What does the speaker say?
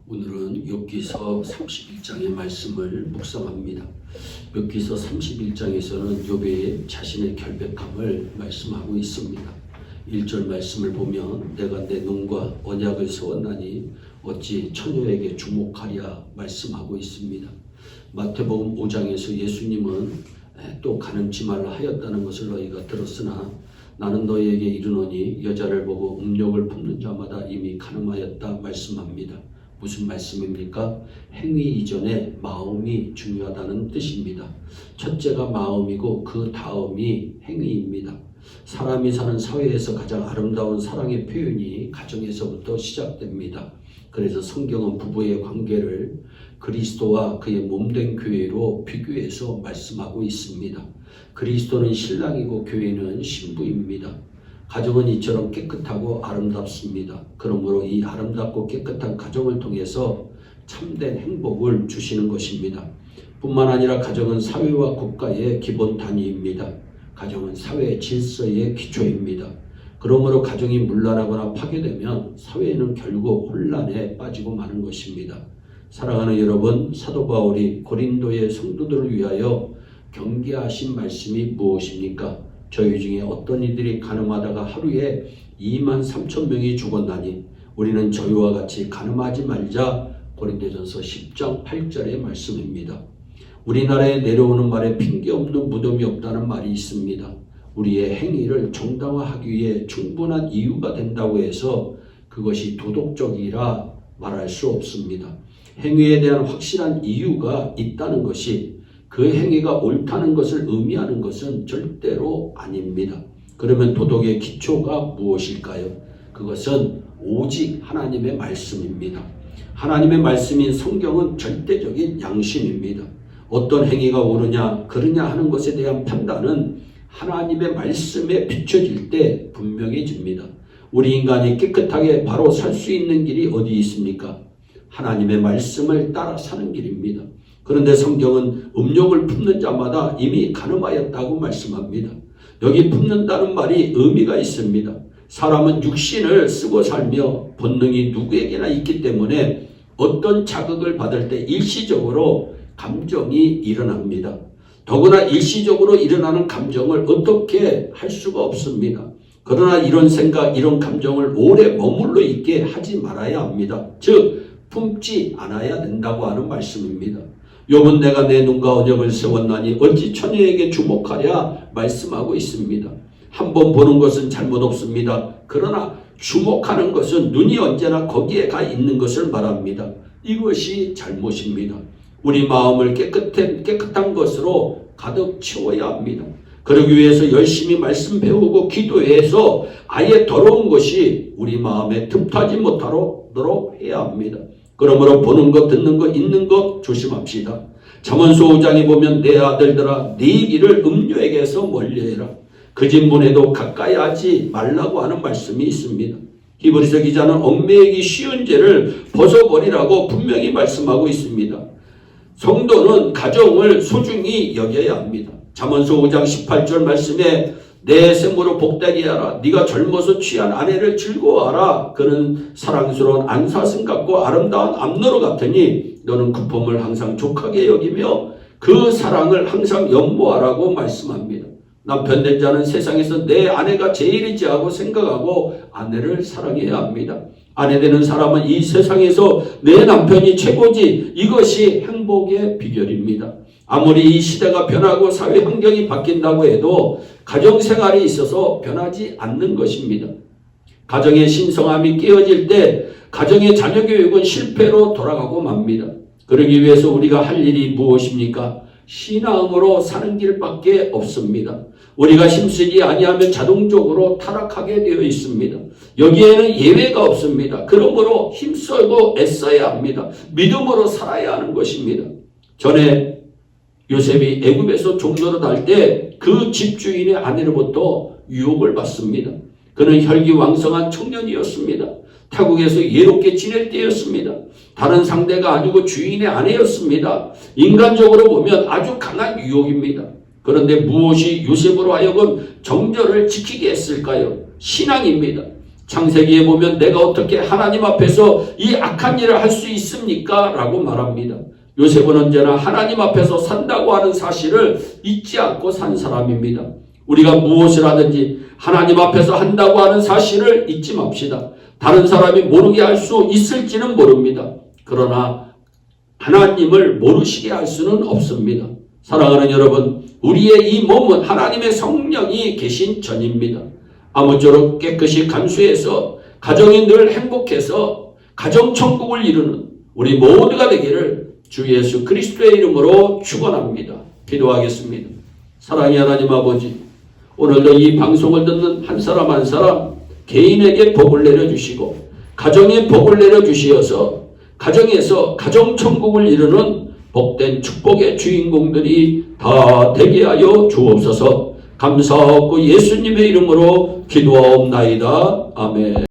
오늘은 욥기서 31장의 말씀을 묵상합니다. 욥기서 31장에서는 욥의 자신의 결백함을 말씀하고 있습니다. 1절 말씀을 보면 내가 내 눈과 언약을 세웠나니 어찌 처녀에게 주목하랴 말씀하고 있습니다. 마태복음 5장에서 예수님은 또 가늠치 말라 하였다는 것을 너희가 들었으나 나는 너희에게 이르노니 여자를 보고 음욕을 품는 자마다 이미 가늠하였다 말씀합니다. 무슨 말씀입니까? 행위 이전에 마음이 중요하다는 뜻입니다. 첫째가 마음이고 그 다음이 행위입니다. 사람이 사는 사회에서 가장 아름다운 사랑의 표현이 가정에서부터 시작됩니다. 그래서 성경은 부부의 관계를 그리스도와 그의 몸된 교회로 비교해서 말씀하고 있습니다. 그리스도는 신랑이고 교회는 신부입니다. 가정은 이처럼 깨끗하고 아름답습니다. 그러므로 이 아름답고 깨끗한 가정을 통해서 참된 행복을 주시는 것입니다. 뿐만 아니라 가정은 사회와 국가의 기본 단위입니다. 가정은 사회 질서의 기초입니다. 그러므로 가정이 문란하거나 파괴되면 사회는 결국 혼란에 빠지고 마는 것입니다. 사랑하는 여러분, 사도 바울이 고린도의 성도들을 위하여 경계하신 말씀이 무엇입니까? 저희 중에 어떤 이들이 가늠하다가 하루에 23,000명이 죽었나니 우리는 저희와 같이 가늠하지 말자. 고린도전서 10장 8절의 말씀입니다. 우리나라에 내려오는 말에 핑계 없는 무덤이 없다는 말이 있습니다. 우리의 행위를 정당화하기 위해 충분한 이유가 된다고 해서 그것이 도덕적이라 말할 수 없습니다. 행위에 대한 확실한 이유가 있다는 것이 그 행위가 옳다는 것을 의미하는 것은 절대로 아닙니다. 그러면 도덕의 기초가 무엇일까요? 그것은 오직 하나님의 말씀입니다. 하나님의 말씀인 성경은 절대적인 양심입니다. 어떤 행위가 옳으냐 그르냐 하는 것에 대한 판단은 하나님의 말씀에 비춰질 때 분명해집니다. 우리 인간이 깨끗하게 바로 살 수 있는 길이 어디 있습니까? 하나님의 말씀을 따라 사는 길입니다. 그런데 성경은 음욕을 품는 자마다 이미 가늠하였다고 말씀합니다. 여기 품는다는 말이 의미가 있습니다. 사람은 육신을 쓰고 살며 본능이 누구에게나 있기 때문에 어떤 자극을 받을 때 일시적으로 감정이 일어납니다. 더구나 일시적으로 일어나는 감정을 어떻게 할 수가 없습니다. 그러나 이런 생각, 이런 감정을 오래 머물러 있게 하지 말아야 합니다. 즉 품지 않아야 된다고 하는 말씀입니다. 욥은 내가 내 눈과 언약을 세웠나니 어찌 처녀에게 주목하랴 말씀하고 있습니다. 한번 보는 것은 잘못 없습니다. 그러나 주목하는 것은 눈이 언제나 거기에 가 있는 것을 말합니다. 이것이 잘못입니다. 우리 마음을 깨끗한 것으로 가득 채워야 합니다. 그러기 위해서 열심히 말씀 배우고 기도해서 아예 더러운 것이 우리 마음에 틈타지 못하도록 해야 합니다. 그러므로 보는 것, 듣는 것, 있는 것 조심합시다. 잠언서 5장에 보면 내 아들들아 네 길을 음료에게서 멀리해라. 그 진문에도 가까이 하지 말라고 하는 말씀이 있습니다. 히브리서 기자는 얽매이기 쉬운 죄를 벗어버리라고 분명히 말씀하고 있습니다. 성도는 가정을 소중히 여겨야 합니다. 잠언서 5장 18절 말씀에 내 생모로 복되게 하라. 네가 젊어서 취한 아내를 즐거워하라. 그는 사랑스러운 안사슴 같고 아름다운 암노루 같으니 너는 그 품을 항상 족하게 여기며 그 사랑을 항상 연모하라고 말씀합니다. 남편 된 자는 세상에서 내 아내가 제일이지 하고 생각하고 아내를 사랑해야 합니다. 아내 되는 사람은 이 세상에서 내 남편이 최고지. 이것이 행복의 비결입니다. 아무리 이 시대가 변하고 사회 환경이 바뀐다고 해도 가정생활에 있어서 변하지 않는 것입니다. 가정의 신성함이 깨어질 때 가정의 자녀교육은 실패로 돌아가고 맙니다. 그러기 위해서 우리가 할 일이 무엇입니까? 신앙으로 사는 길밖에 없습니다. 우리가 힘쓰지 아니하면 자동적으로 타락하게 되어 있습니다. 여기에는 예외가 없습니다. 그러므로 힘쓰고 애써야 합니다. 믿음으로 살아야 하는 것입니다. 전에 요셉이 애굽에서 종노릇 할 때 그 집주인의 아내로부터 유혹을 받습니다. 그는 혈기왕성한 청년이었습니다. 타국에서 예롭게 지낼 때였습니다. 다른 상대가 아니고 주인의 아내였습니다. 인간적으로 보면 아주 강한 유혹입니다. 그런데 무엇이 요셉으로 하여금 정절을 지키게 했을까요? 신앙입니다. 창세기에 보면 내가 어떻게 하나님 앞에서 이 악한 일을 할 수 있습니까? 라고 말합니다. 요셉은 언제나 하나님 앞에서 산다고 하는 사실을 잊지 않고 산 사람입니다. 우리가 무엇을 하든지 하나님 앞에서 한다고 하는 사실을 잊지 맙시다. 다른 사람이 모르게 할 수 있을지는 모릅니다. 그러나 하나님을 모르시게 할 수는 없습니다. 사랑하는 여러분, 우리의 이 몸은 하나님의 성령이 계신 전입니다. 아무쪼록 깨끗이 간수해서 가정이 늘 행복해서 가정천국을 이루는 우리 모두가 되기를 주 예수 그리스도의 이름으로 축원합니다. 기도하겠습니다. 사랑의 하나님 아버지, 오늘도 이 방송을 듣는 한 사람 한 사람 개인에게 복을 내려주시고 가정에 복을 내려주시어서 가정에서 가정천국을 이루는 복된 축복의 주인공들이 다 되게 하여 주옵소서. 감사하고 예수님의 이름으로 기도하옵나이다. 아멘.